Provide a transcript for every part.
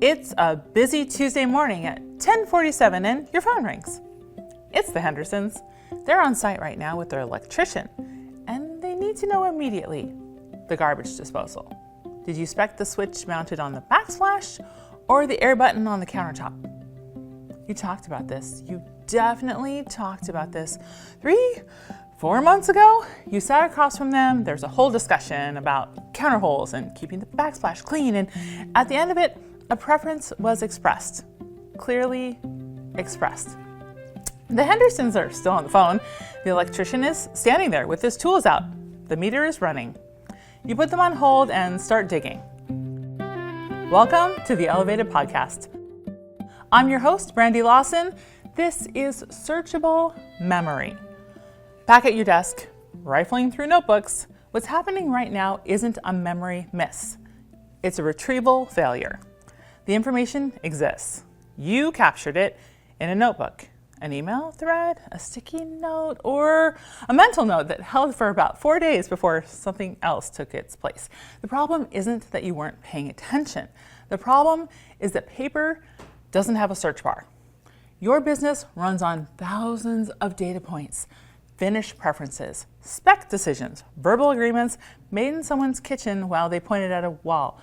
It's a busy Tuesday morning at 10:47 and your phone rings. It's the Hendersons. They're on site right now with their electrician, and they need to know immediately the garbage disposal. Did you spec the switch mounted on the backsplash or the air button on the countertop? You talked about this. You definitely talked about this 3-4 months ago. You sat across from them. There's a whole discussion about counter holes and keeping the backsplash clean, and at the end of it, a preference was expressed, clearly expressed. The Hendersons are still on the phone. The electrician is standing there with his tools out. The meter is running. You put them on hold and start digging. Welcome to the Elevated Podcast. I'm your host, Brandy Lawson. This is Searchable Memory. Back at your desk, rifling through notebooks, what's happening right now isn't a memory miss. It's a retrieval failure. The information exists. You captured it in a notebook, an email thread, a sticky note, or a mental note that held for about 4 days before something else took its place. The problem isn't that you weren't paying attention. The problem is that paper doesn't have a search bar. Your business runs on thousands of data points, finished preferences, spec decisions, verbal agreements made in someone's kitchen while they pointed at a wall.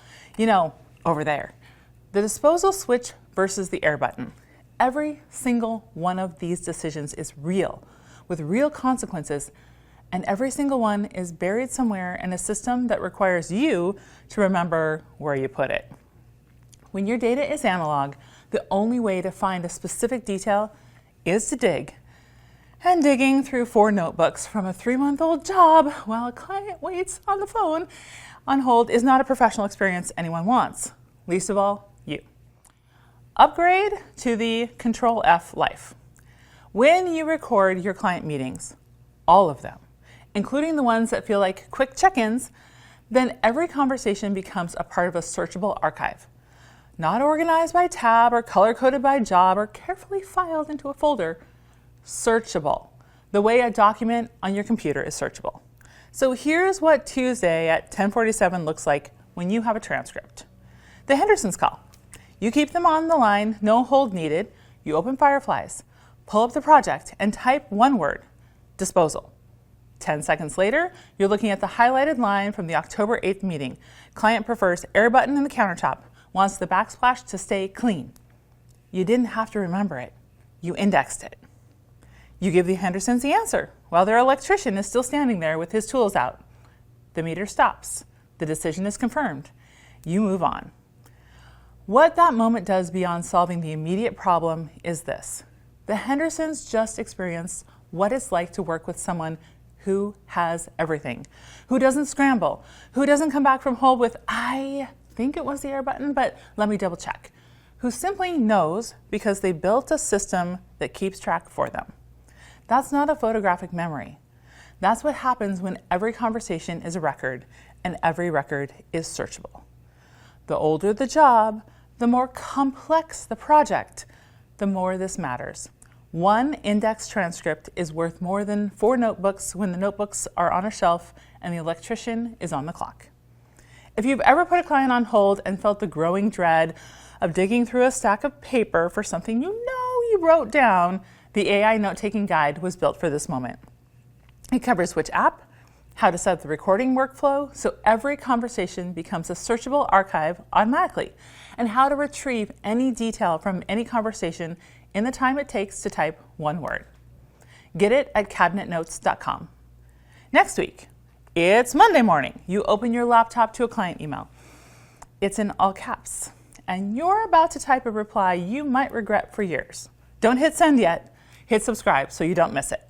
Over there. The disposal switch versus the air button. Every single one of these decisions is real, with real consequences, and every single one is buried somewhere in a system that requires you to remember where you put it. When your data is analog, the only way to find a specific detail is to dig. And digging through 4 notebooks from a 3-month-old job while a client waits on the phone on hold is not a professional experience anyone wants, least of all you. Upgrade to the Control F life. When you record your client meetings, all of them, including the ones that feel like quick check-ins, then every conversation becomes a part of a searchable archive. Not organized by tab or color-coded by job or carefully filed into a folder. Searchable, the way a document on your computer is searchable. So here's what Tuesday at 10:47 looks like when you have a transcript. The Hendersons call. You keep them on the line, no hold needed. You open Fireflies, pull up the project, and type one word, disposal. 10 seconds later, you're looking at the highlighted line from the October 8th meeting. Client prefers air button in the countertop, wants the backsplash to stay clean. You didn't have to remember it. You indexed it. You give the Hendersons the answer while their electrician is still standing there with his tools out. The meter stops. The decision is confirmed. You move on. What that moment does beyond solving the immediate problem is this. The Hendersons just experienced what it's like to work with someone who has everything, who doesn't scramble, who doesn't come back from hold with, I think it was the air button, but let me double check, who simply knows because they built a system that keeps track for them. That's not a photographic memory. That's what happens when every conversation is a record and every record is searchable. The older the job, the more complex the project, the more this matters. One index transcript is worth more than 4 notebooks when the notebooks are on a shelf and the electrician is on the clock. If you've ever put a client on hold and felt the growing dread of digging through a stack of paper for something you wrote down, the AI note-taking guide was built for this moment. It covers which app, how to set up the recording workflow so every conversation becomes a searchable archive automatically, and how to retrieve any detail from any conversation in the time it takes to type one word. Get it at cabinetnotes.com. Next week, it's Monday morning. You open your laptop to a client email. It's in all caps, and you're about to type a reply you might regret for years. Don't hit send yet. Hit subscribe so you don't miss it.